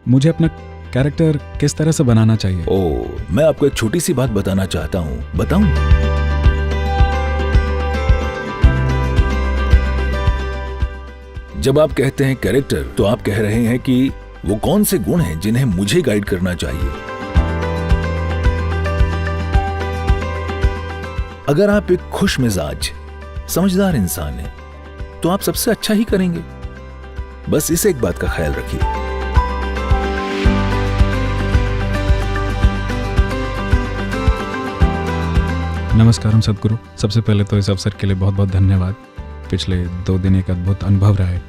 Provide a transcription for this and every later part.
मुझे अपना कैरेक्टर किस तरह से बनाना चाहिए? ओह, मैं आपको एक छोटी सी बात बताना चाहता हूँ, बताऊं? जब आप कहते हैं कैरेक्टर, तो आप कह रहे हैं कि वो कौन से गुण हैं जिन्हें मुझे गाइड करना चाहिए। अगर आप एक खुश मिजाज, समझदार इंसान हैं, तो आप सबसे अच्छा ही करेंगे। बस इस एक बात का ख्याल रखिए। नमस्कारम सदगुरु। सबसे पहले तो इस अवसर के लिए बहुत बहुत धन्यवाद। पिछले 2 दिन एक अद्भुत अनुभव रहा है।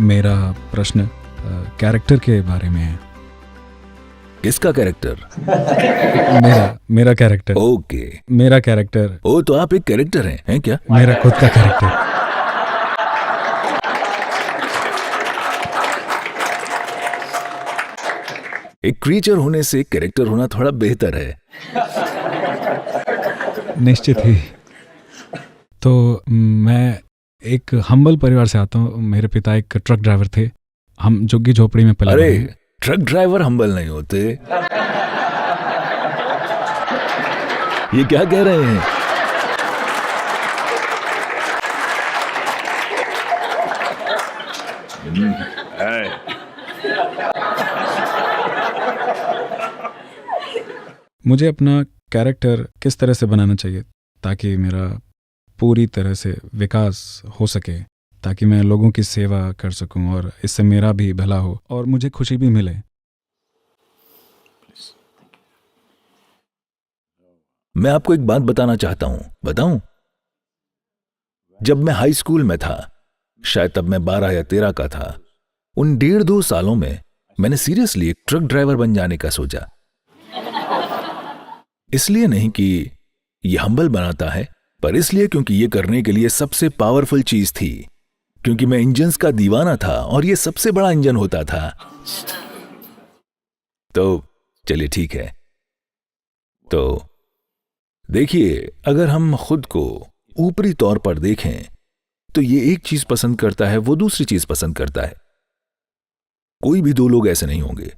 मेरा प्रश्न कैरेक्टर के बारे में है। किसका कैरेक्टर? मेरा कैरेक्टर। ओके, मेरा कैरेक्टर। ओ, तो आप एक कैरेक्टर हैं क्या? मेरा खुद का कैरेक्टर। एक क्रीचर होने से एक कैरेक्टर होना थोड़ा बेहतर है। निश्चित ही। तो मैं एक हम्बल परिवार से आता हूँ। मेरे पिता एक ट्रक ड्राइवर थे। हम झुग्गी झोपड़ी में पले अरे, बड़े हैं। ट्रक ड्राइवर हम्बल नहीं होते। ये क्या कह रहे हैं? मुझे अपना कैरेक्टर किस तरह से बनाना चाहिए ताकि मेरा पूरी तरह से विकास हो सके, ताकि मैं लोगों की सेवा कर सकूं और इससे मेरा भी भला हो और मुझे खुशी भी मिले। मैं आपको एक बात बताना चाहता हूं, बताऊं? जब मैं हाई स्कूल में था, शायद तब मैं 12 या 13 का था, उन 1.5-2 सालों में मैंने सीरियसली एक ट्रक ड्राइवर बन जाने का सोचा। इसलिए नहीं कि यह हम्बल बनाता है, पर इसलिए क्योंकि यह करने के लिए सबसे पावरफुल चीज थी, क्योंकि मैं इंजन्स का दीवाना था और यह सबसे बड़ा इंजन होता था। तो चलिए ठीक है। तो देखिए, अगर हम खुद को ऊपरी तौर पर देखें तो ये एक चीज पसंद करता है, वो दूसरी चीज पसंद करता है। कोई भी 2 लोग ऐसे नहीं होंगे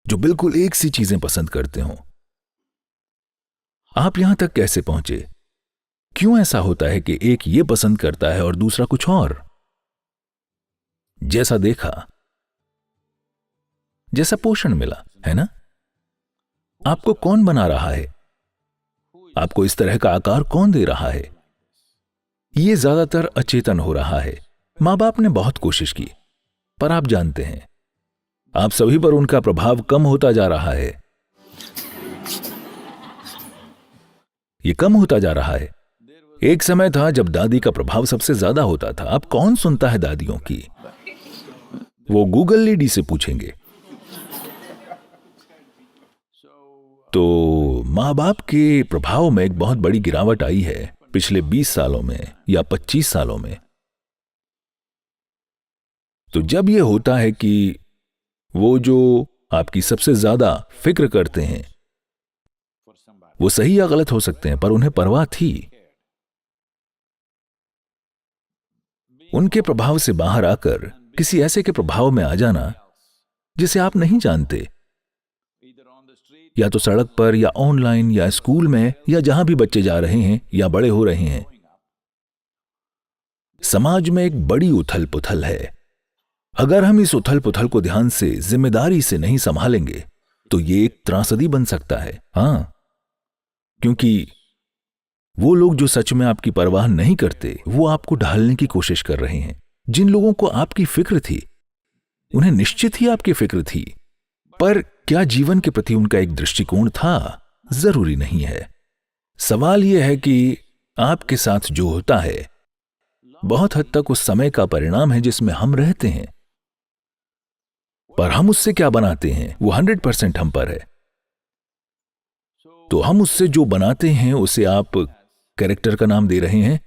जो बिल्कुल एक सी चीजें पसंद करते हों। आप यहां तक कैसे पहुंचे? क्यों ऐसा होता है कि एक ये पसंद करता है और दूसरा कुछ और? जैसा देखा, जैसा पोषण मिला, है ना? आपको कौन बना रहा है? आपको इस तरह का आकार कौन दे रहा है? यह ज्यादातर अचेतन हो रहा है। मां बाप ने बहुत कोशिश की, पर आप जानते हैं, आप सभी पर उनका प्रभाव कम होता जा रहा है। यह कम होता जा रहा है। एक समय था जब दादी का प्रभाव सबसे ज्यादा होता था। अब कौन सुनता है दादियों की? वो गूगल लेडी से पूछेंगे। तो मां बाप के प्रभाव में एक बहुत बड़ी गिरावट आई है पिछले 20 सालों में या 25 सालों में। तो जब यह होता है कि वो जो आपकी सबसे ज्यादा फिक्र करते हैं, वो सही या गलत हो सकते हैं, पर उन्हें परवाह थी। उनके प्रभाव से बाहर आकर किसी ऐसे के प्रभाव में आ जाना जिसे आप नहीं जानते, या तो सड़क पर या ऑनलाइन या स्कूल में या जहां भी बच्चे जा रहे हैं या बड़े हो रहे हैं, समाज में एक बड़ी उथल पुथल है। अगर हम इस उथल पुथल को ध्यान से, जिम्मेदारी से नहीं संभालेंगे तो ये एक त्रासदी बन सकता है। हां, क्योंकि वो लोग जो सच में आपकी परवाह नहीं करते, वो आपको ढालने की कोशिश कर रहे हैं। जिन लोगों को आपकी फिक्र थी, उन्हें निश्चित ही आपकी फिक्र थी, पर क्या जीवन के प्रति उनका एक दृष्टिकोण था? जरूरी नहीं है। सवाल यह है कि आपके साथ जो होता है बहुत हद तक उस समय का परिणाम है जिसमें हम रहते हैं, पर हम उससे क्या बनाते हैं वो 100% हम पर है। तो हम उससे जो बनाते हैं उसे आप कैरेक्टर का नाम दे रहे हैं।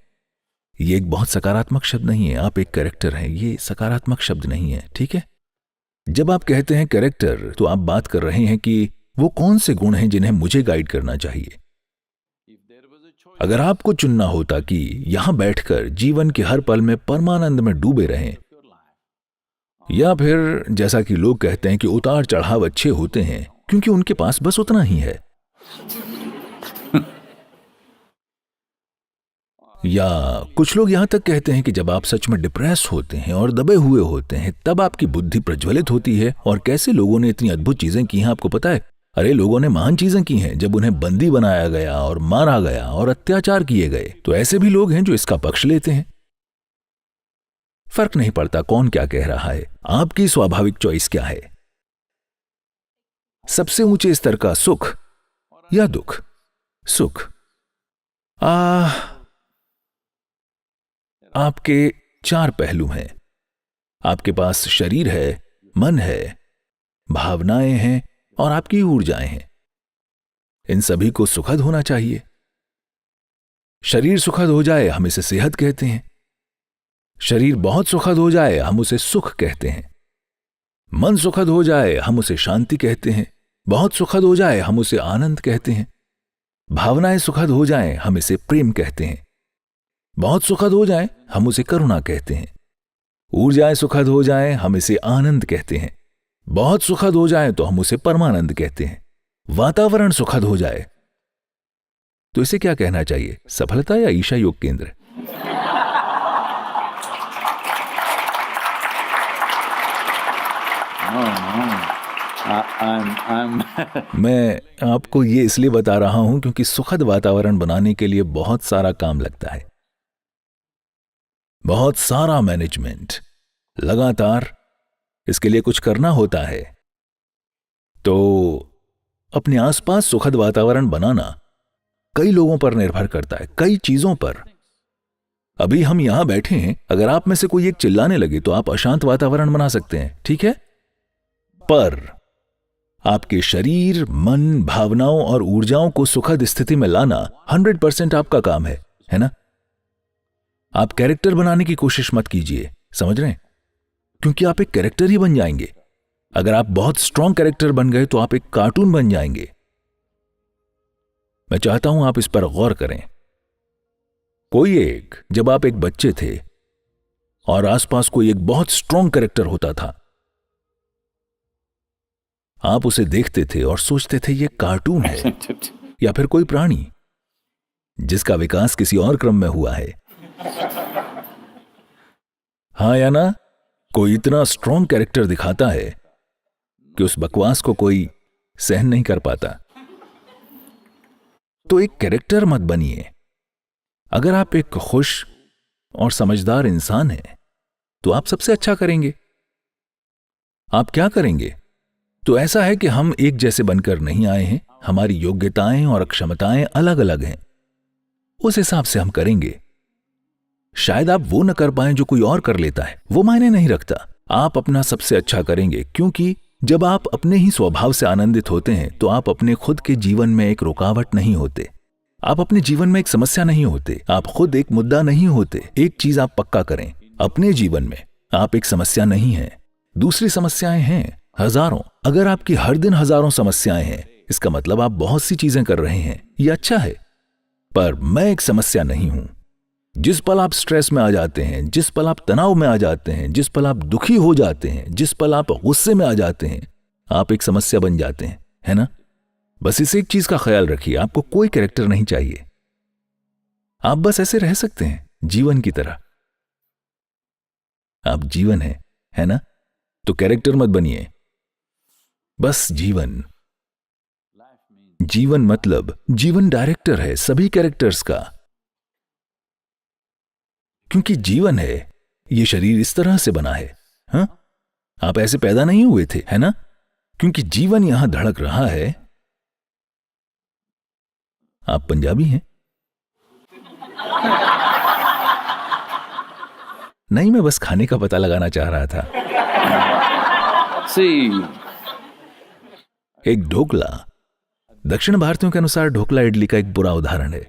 ये एक बहुत सकारात्मक शब्द नहीं है। आप एक कैरेक्टर हैं, ये सकारात्मक शब्द नहीं है, ठीक है? जब आप कहते हैं कैरेक्टर, तो आप बात कर रहे हैं कि वो कौन से गुण हैं जिन्हें मुझे गाइड करना चाहिए। अगर आपको चुनना होता कि यहां बैठकर जीवन के हर पल में परमानंद में डूबे रहें या फिर जैसा कि लोग कहते हैं कि उतार चढ़ाव अच्छे होते हैं क्योंकि उनके पास बस उतना ही है। या कुछ लोग यहां तक कहते हैं कि जब आप सच में डिप्रेस होते हैं और दबे हुए होते हैं तब आपकी बुद्धि प्रज्वलित होती है। और कैसे लोगों ने इतनी अद्भुत चीजें की हैं आपको पता है? अरे लोगों ने महान चीजें की हैं जब उन्हें बंदी बनाया गया और मारा गया और अत्याचार किए गए। तो ऐसे भी लोग हैं जो इसका पक्ष लेते हैं। फर्क नहीं पड़ता कौन क्या कह रहा है, आपकी स्वाभाविक चॉइस क्या है। सबसे ऊंचे स्तर का सुख या दुख? सुख। आपके 4 पहलू हैं। आपके पास शरीर है, मन है, भावनाएं हैं और आपकी ऊर्जाएं हैं। इन सभी को सुखद होना चाहिए। शरीर सुखद हो जाए हम इसे सेहत कहते हैं। शरीर बहुत सुखद हो जाए हम उसे सुख कहते हैं। मन सुखद हो जाए हम उसे शांति कहते हैं। बहुत सुखद हो जाए हम उसे आनंद कहते हैं। भावनाएं सुखद हो जाएं हम इसे प्रेम कहते हैं। बहुत सुखद हो जाए हम उसे करुणा कहते हैं। ऊर्जाएं सुखद हो जाएं हम इसे आनंद कहते हैं। बहुत सुखद हो जाए तो हम उसे परमानंद कहते हैं। वातावरण सुखद हो जाए तो इसे क्या कहना चाहिए? सफलता या ईशा योग केंद्र? मैं आपको ये इसलिए बता रहा हूं क्योंकि सुखद वातावरण बनाने के लिए बहुत सारा काम लगता है, बहुत सारा मैनेजमेंट, लगातार इसके लिए कुछ करना होता है। तो अपने आसपास सुखद वातावरण बनाना कई लोगों पर निर्भर करता है, कई चीजों पर। अभी हम यहां बैठे हैं, अगर आप में से कोई एक चिल्लाने लगे तो आप अशांत वातावरण बना सकते हैं, ठीक है? पर आपके शरीर, मन, भावनाओं और ऊर्जाओं को सुखद स्थिति में लाना 100% आपका काम है ना? आप कैरेक्टर बनाने की कोशिश मत कीजिए, समझ रहे हैं? क्योंकि आप एक कैरेक्टर ही बन जाएंगे। अगर आप बहुत स्ट्रांग कैरेक्टर बन गए तो आप एक कार्टून बन जाएंगे। मैं चाहता हूं आप इस पर गौर करें। जब आप एक बच्चे थे और आसपास कोई एक बहुत स्ट्रांग कैरेक्टर होता था, आप उसे देखते थे और सोचते थे ये कार्टून है या फिर कोई प्राणी जिसका विकास किसी और क्रम में हुआ है। हाँ या ना? कोई इतना स्ट्रांग कैरेक्टर दिखाता है कि उस बकवास को कोई सहन नहीं कर पाता। तो एक कैरेक्टर मत बनिए। अगर आप एक खुश और समझदार इंसान हैं तो आप सबसे अच्छा करेंगे। आप क्या करेंगे? तो ऐसा है कि हम एक जैसे बनकर नहीं आए हैं, हमारी योग्यताएं और क्षमताएं अलग अलग हैं। उस हिसाब से हम करेंगे। शायद आप वो न कर पाएं जो कोई और कर लेता है, वो मायने नहीं रखता। आप अपना सबसे अच्छा करेंगे, क्योंकि जब आप अपने ही स्वभाव से आनंदित होते हैं तो आप अपने खुद के जीवन में एक रुकावट नहीं होते। आप अपने जीवन में एक समस्या नहीं होते। आप खुद एक मुद्दा नहीं होते। एक चीज आप पक्का करें, अपने जीवन में आप एक समस्या नहीं हैं। दूसरी समस्याएं हैं हजारों। अगर आपकी हर दिन हजारों समस्याएं हैं, इसका मतलब आप बहुत सी चीजें कर रहे हैं। यह अच्छा है, पर मैं एक समस्या नहीं हूं। जिस पल आप स्ट्रेस में आ जाते हैं, जिस पल आप तनाव में आ जाते हैं, जिस पल आप दुखी हो जाते हैं, जिस पल आप गुस्से में आ जाते हैं, आप एक समस्या बन जाते हैं, है ना? बस इस एक चीज का ख्याल रखिए, आपको कोई कैरेक्टर नहीं चाहिए। आप बस ऐसे रह सकते हैं जीवन की तरह। आप जीवन है ना? तो कैरेक्टर मत बनिए, बस जीवन। जीवन मतलब जीवन डायरेक्टर है सभी कैरेक्टर्स का। क्योंकि जीवन है, ये शरीर इस तरह से बना है। हाँ, आप ऐसे पैदा नहीं हुए थे, है ना? क्योंकि जीवन यहां धड़क रहा है। आप पंजाबी हैं? नहीं, मैं बस खाने का पता लगाना चाह रहा था। एक ढोकला, दक्षिण भारतीयों के अनुसार ढोकला इडली का एक बुरा उदाहरण है।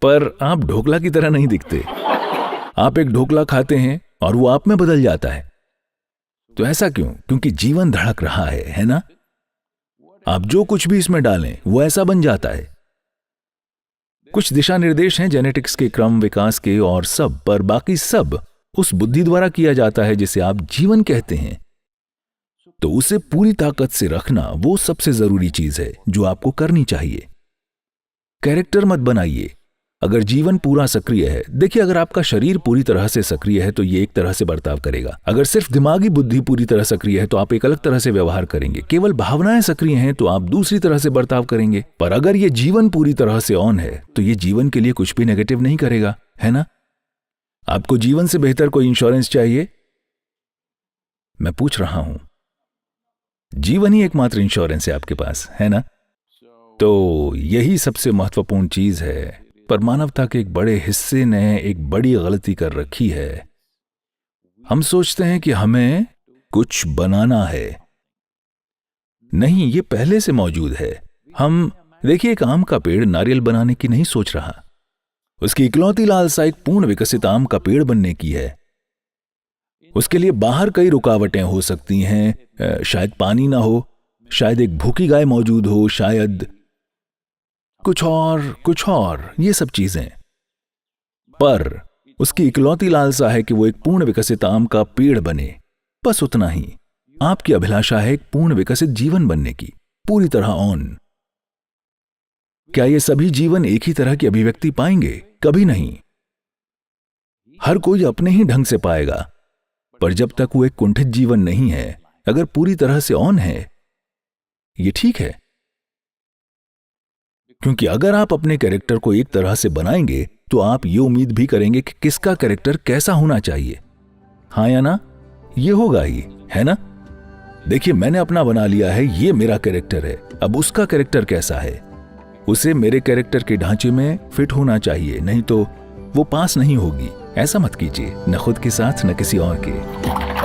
पर आप ढोकला की तरह नहीं दिखते। आप एक ढोकला खाते हैं और वो आप में बदल जाता है। तो ऐसा क्यों? क्योंकि जीवन धड़क रहा है ना? आप जो कुछ भी इसमें डालें वो ऐसा बन जाता है। कुछ दिशा निर्देश हैं जेनेटिक्स के, क्रम विकास के और सब, पर बाकी सब उस बुद्धि द्वारा किया जाता है जिसे आप जीवन कहते हैं। तो उसे पूरी ताकत से रखना वो सबसे जरूरी चीज है जो आपको करनी चाहिए। कैरेक्टर मत बनाइए। अगर जीवन पूरा सक्रिय है, देखिए, अगर आपका शरीर पूरी तरह से सक्रिय है तो ये एक तरह से बर्ताव करेगा। अगर सिर्फ दिमागी बुद्धि पूरी तरह सक्रिय है तो आप एक अलग तरह से व्यवहार करेंगे। केवल भावनाएं सक्रिय हैं तो आप दूसरी तरह से बर्ताव करेंगे। पर अगर ये जीवन पूरी तरह से ऑन है तो ये जीवन के लिए कुछ भी नेगेटिव नहीं करेगा, है ना? आपको जीवन से बेहतर कोई इंश्योरेंस चाहिए? मैं पूछ रहा हूं। जीवन ही एकमात्र इंश्योरेंस है आपके पास, है ना? तो यही सबसे महत्वपूर्ण चीज है। पर मानवता के एक बड़े हिस्से ने एक बड़ी गलती कर रखी है। हम सोचते हैं कि हमें कुछ बनाना है। नहीं, ये पहले से मौजूद है। हम देखिए, एक आम का पेड़ नारियल बनाने की नहीं सोच रहा। उसकी इकलौती लालसा एक पूर्ण विकसित आम का पेड़ बनने की है। उसके लिए बाहर कई रुकावटें हो सकती हैं। शायद पानी ना हो, शायद एक भूखी गाय मौजूद हो, शायद कुछ और ये सब चीजें। पर उसकी इकलौती लालसा है कि वो एक पूर्ण विकसित आम का पेड़ बने, बस उतना ही। आपकी अभिलाषा है एक पूर्ण विकसित जीवन बनने की, पूरी तरह ऑन। क्या ये सभी जीवन एक ही तरह की अभिव्यक्ति पाएंगे? कभी नहीं। हर कोई अपने ही ढंग से पाएगा। पर जब तक वो एक कुंठित जीवन नहीं है, अगर पूरी तरह से ऑन है, ये ठीक है। क्योंकि अगर आप अपने कैरेक्टर को एक तरह से बनाएंगे तो आप ये उम्मीद भी करेंगे कि किसका कैरेक्टर कैसा होना चाहिए, हाँ या ना? ये होगा ही, है ना? देखिए, मैंने अपना बना लिया है, ये मेरा कैरेक्टर है। अब उसका कैरेक्टर कैसा है, उसे मेरे कैरेक्टर के ढांचे में फिट होना चाहिए, नहीं तो वो पास नहीं होगी। ऐसा मत कीजिए, न खुद के साथ न किसी और के।